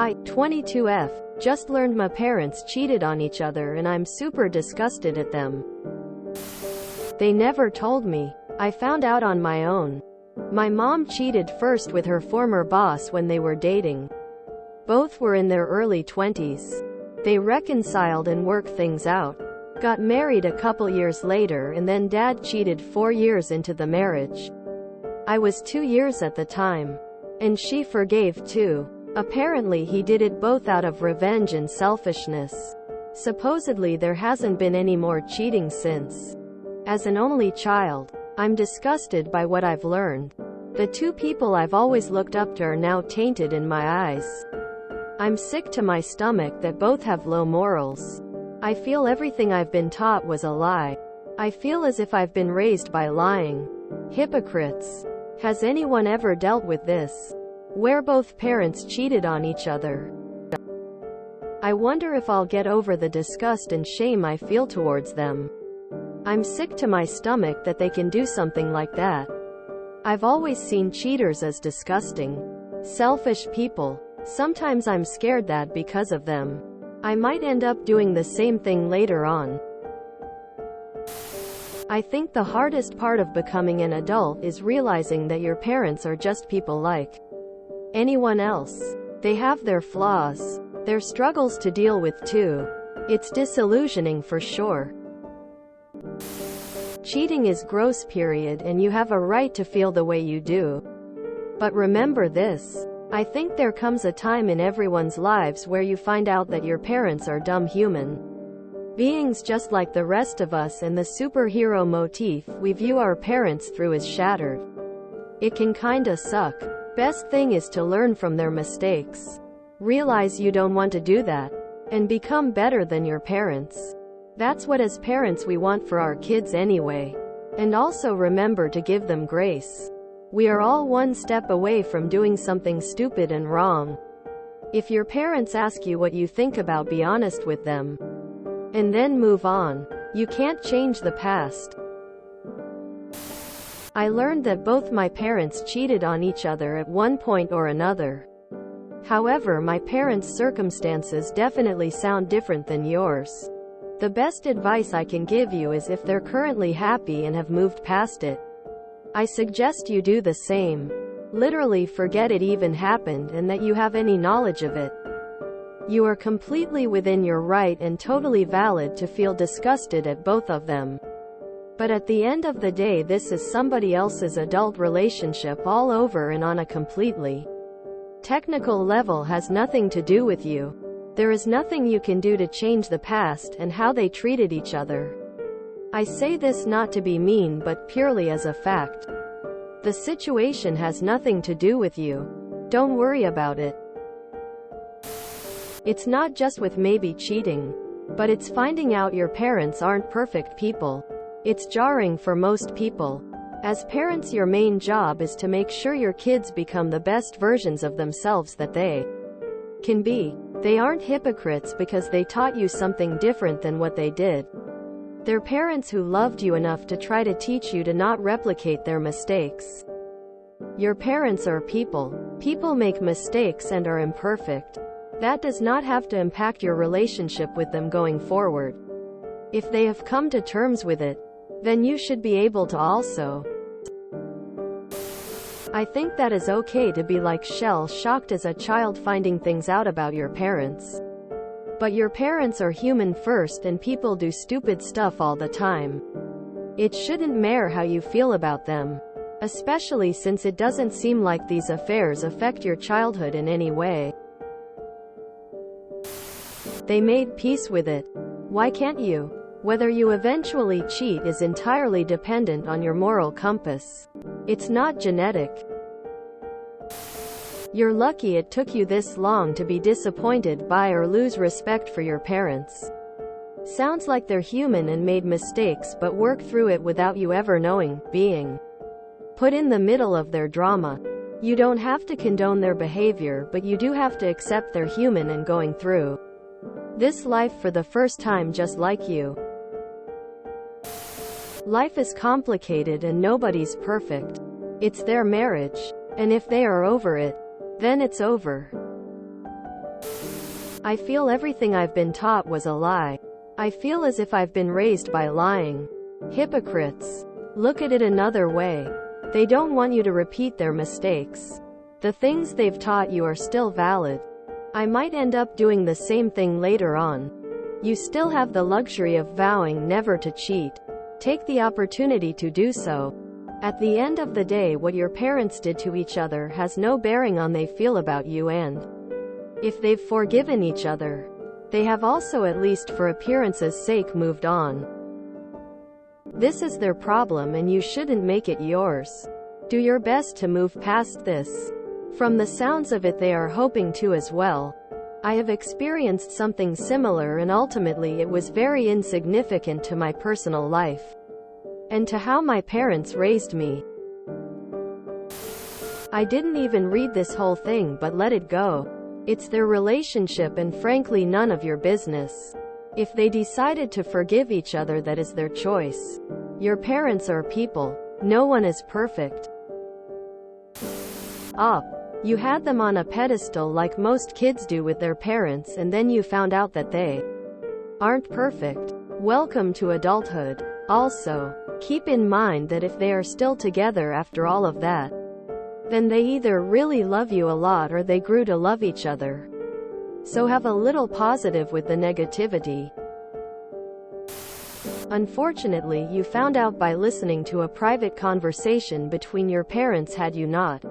I, 22F, just learned my parents cheated on each other and I'm super disgusted at them. They never told me. I found out on my own. My mom cheated first with her former boss when they were dating. Both were in their early 20s. They reconciled and worked things out. Got married a couple years later and then dad cheated 4 years into the marriage. I was 2 years at the time. And she forgave too. Apparently he did it both out of revenge and selfishness. Supposedly there hasn't been any more cheating since. As an only child, I'm disgusted by what I've learned. The two people I've always looked up to are now tainted in my eyes. I'm sick to my stomach that both have low morals. I feel everything I've been taught was a lie. I feel as if I've been raised by lying. Hypocrites. Has anyone ever dealt with this? Where both parents cheated on each other? I wonder if I'll get over the disgust and shame I feel towards them. I'm sick to my stomach that they can do something like that. I've always seen cheaters as disgusting, selfish people. Sometimes I'm scared that because of them, I might end up doing the same thing later on. I think the hardest part of becoming an adult is realizing that your parents are just people like anyone else. They have their flaws, their struggles to deal with too. It's disillusioning for sure. Cheating is gross, period, and you have a right to feel the way you do. But remember this. I think there comes a time in everyone's lives where you find out that your parents are dumb human beings just like the rest of us, and the superhero motif we view our parents through is shattered. It can kinda suck. Best thing is to learn from their mistakes. Realize you don't want to do that. And become better than your parents. That's what as parents we want for our kids anyway. And also remember to give them grace. We are all one step away from doing something stupid and wrong. If your parents ask you what you think about, be honest with them. And then move on. You can't change the past. I learned that both my parents cheated on each other at one point or another. However, my parents' circumstances definitely sound different than yours. The best advice I can give you is if they're currently happy and have moved past it, I suggest you do the same. Literally forget it even happened and that you have any knowledge of it. You are completely within your right and totally valid to feel disgusted at both of them. But at the end of the day, this is somebody else's adult relationship all over, and on a completely technical level has nothing to do with you. There is nothing you can do to change the past and how they treated each other. I say this not to be mean but purely as a fact. The situation has nothing to do with you. Don't worry about it. It's not just with maybe cheating, but it's finding out your parents aren't perfect people. It's jarring for most people. As parents, your main job is to make sure your kids become the best versions of themselves that they can be. They aren't hypocrites because they taught you something different than what they did. They're parents who loved you enough to try to teach you to not replicate their mistakes. Your parents are people. People make mistakes and are imperfect. That does not have to impact your relationship with them going forward. If they have come to terms with it, then you should be able to also. I think that is okay to be like shell-shocked as a child finding things out about your parents. But your parents are human first, and people do stupid stuff all the time. It shouldn't matter how you feel about them. Especially since it doesn't seem like these affairs affect your childhood in any way. They made peace with it. Why can't you? Whether you eventually cheat is entirely dependent on your moral compass. It's not genetic. You're lucky it took you this long to be disappointed by or lose respect for your parents. Sounds like they're human and made mistakes but work through it without you ever knowing, being put in the middle of their drama. You don't have to condone their behavior, but you do have to accept they're human and going through this life for the first time just like you. Life is complicated and nobody's perfect. It's their marriage. And if they are over it, then it's over. I feel everything I've been taught was a lie. I feel as if I've been raised by lying. Hypocrites. Look at it another way. They don't want you to repeat their mistakes. The things they've taught you are still valid. I might end up doing the same thing later on. You still have the luxury of vowing never to cheat. Take the opportunity to do so. At the end of the day, what your parents did to each other has no bearing on how they feel about you, and if they've forgiven each other, they have also, at least for appearance's sake, moved on. This is their problem and you shouldn't make it yours. Do your best to move past this. From the sounds of it, they are hoping to as well. I have experienced something similar, and ultimately it was very insignificant to my personal life and to how my parents raised me. I didn't even read this whole thing, but let it go. It's their relationship and frankly none of your business. If they decided to forgive each other, that is their choice. Your parents are people. No one is perfect. You had them on a pedestal like most kids do with their parents, and then you found out that they aren't perfect. Welcome to adulthood. Also, keep in mind that if they are still together after all of that, then they either really love you a lot or they grew to love each other. So have a little positive with the negativity. Unfortunately, you found out by listening to a private conversation between your parents. Had you not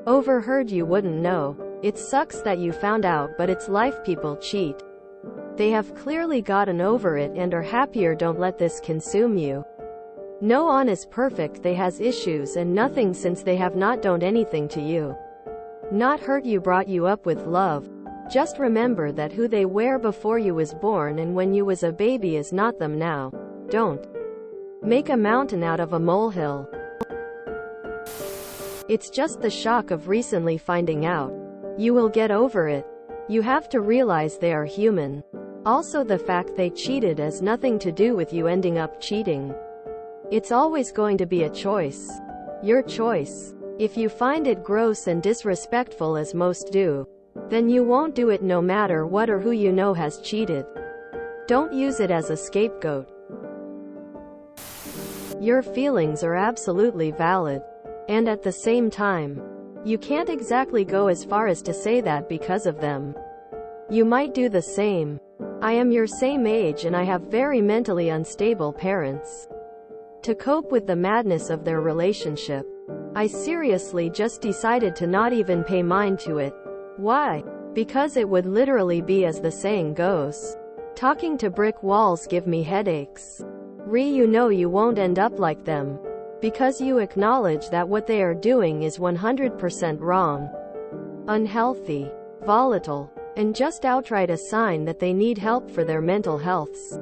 overheard, you wouldn't know. It sucks that you found out, but it's life. People cheat. They have clearly gotten over it and are happier. Don't let this consume you. No one is perfect. They has issues and nothing, since they have not done anything to you, not hurt you, brought you up with love. Just remember that who they were before you was born and when you was a baby is not them now. Don't make a mountain out of a molehill. It's just the shock of recently finding out. You will get over it. You have to realize they are human. Also, the fact they cheated has nothing to do with you ending up cheating. It's always going to be a choice. Your choice. If you find it gross and disrespectful, as most do, then you won't do it no matter what or who you know has cheated. Don't use it as a scapegoat. Your feelings are absolutely valid. And at the same time, you can't exactly go as far as to say that because of them, you might do the same. I am your same age and I have very mentally unstable parents. To cope with the madness of their relationship, I seriously just decided to not even pay mind to it. Why? Because it would literally be, as the saying goes, talking to brick walls give me headaches. You know you won't end up like them, because you acknowledge that what they are doing is 100% wrong, unhealthy, volatile, and just outright a sign that they need help for their mental healths.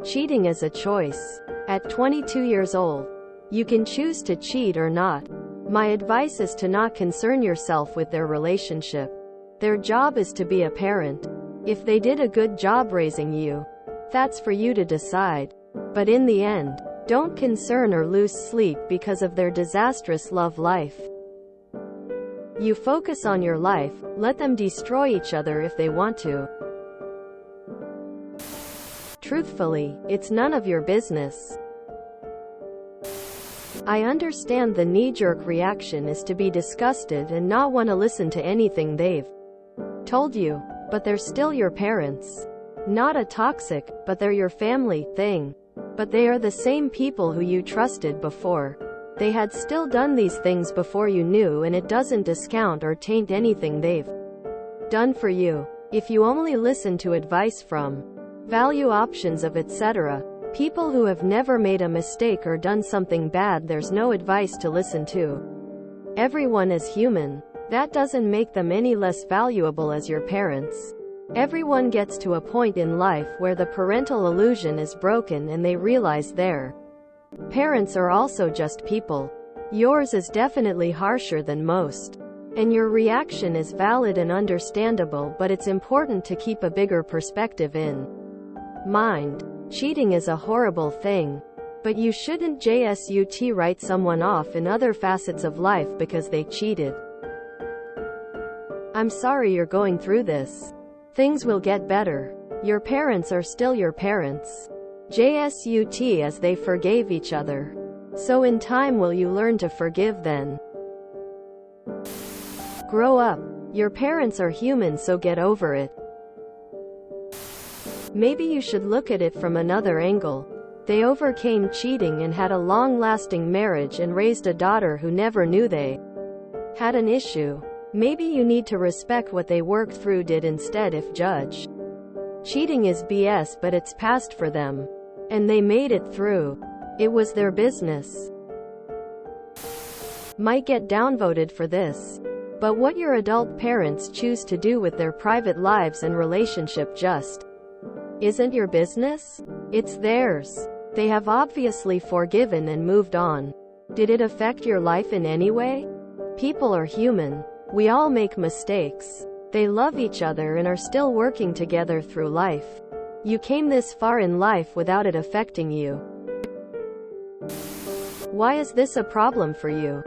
Cheating is a choice. At 22 years old, you can choose to cheat or not. My advice is to not concern yourself with their relationship. Their job is to be a parent. If they did a good job raising you, that's for you to decide. But in the end, don't concern or lose sleep because of their disastrous love life. You focus on your life. Let them destroy each other if they want to. Truthfully, it's none of your business. I understand the knee-jerk reaction is to be disgusted and not want to listen to anything they've told you, but they're still your parents. Not a toxic, but they're your family thing. But they are the same people who you trusted before. They had still done these things before you knew, and it doesn't discount or taint anything they've done for you. If you only listen to advice from value options of etc. people who have never made a mistake or done something bad, there's no advice to listen to. Everyone is human. That doesn't make them any less valuable as your parents. Everyone gets to a point in life where the parental illusion is broken and they realize their parents are also just people. Yours is definitely harsher than most, and your reaction is valid and understandable, but it's important to keep a bigger perspective in mind. Cheating is a horrible thing, but you shouldn't just write someone off in other facets of life because they cheated. I'm sorry you're going through this. Things will get better. Your parents are still your parents. Just as they forgave each other. So in time will you learn to forgive then. Grow up. Your parents are human, so get over it. Maybe you should look at it from another angle. They overcame cheating and had a long-lasting marriage and raised a daughter who never knew they had an issue. Maybe you need to respect what they worked through did instead if judge. Cheating is BS, but it's past for them. And they made it through. It was their business. Might get downvoted for this. But what your adult parents choose to do with their private lives and relationship just isn't your business? It's theirs. They have obviously forgiven and moved on. Did it affect your life in any way? People are human. We all make mistakes. They love each other and are still working together through life. You came this far in life without it affecting you. Why is this a problem for you?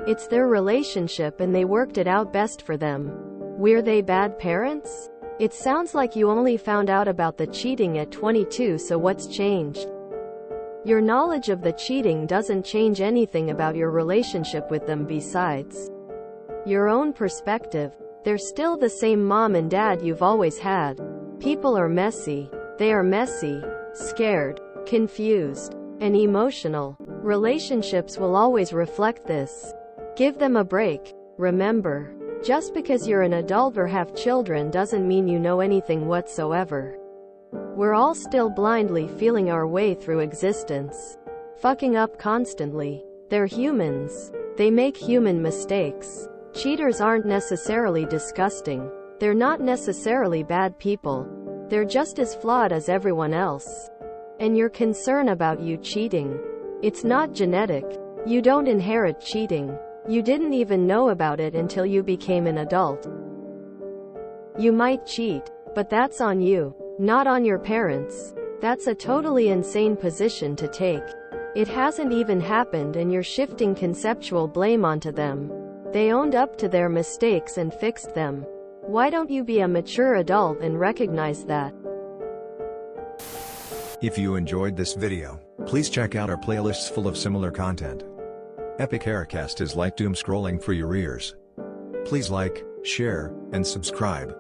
It's their relationship and they worked it out best for them. Were they bad parents? It sounds like you only found out about the cheating at 22, so what's changed? Your knowledge of the cheating doesn't change anything about your relationship with them besides your own perspective. They're still the same mom and dad you've always had. People are messy. They are messy, scared, confused, and emotional. Relationships will always reflect this. Give them a break. Remember, just because you're an adult or have children doesn't mean you know anything whatsoever. We're all still blindly feeling our way through existence, fucking up constantly. They're humans. They make human mistakes. Cheaters aren't necessarily disgusting. They're not necessarily bad people. They're just as flawed as everyone else. And your concern about you cheating, it's not genetic. You don't inherit cheating. You didn't even know about it until you became an adult. You might cheat, but that's on you, not on your parents. That's a totally insane position to take. It hasn't even happened and you're shifting conceptual blame onto them. They owned up to their mistakes and fixed them. Why don't you be a mature adult and recognize that? If you enjoyed this video, please check out our playlists full of similar content. Epic Haircast is like doom scrolling for your ears. Please like, share, and subscribe.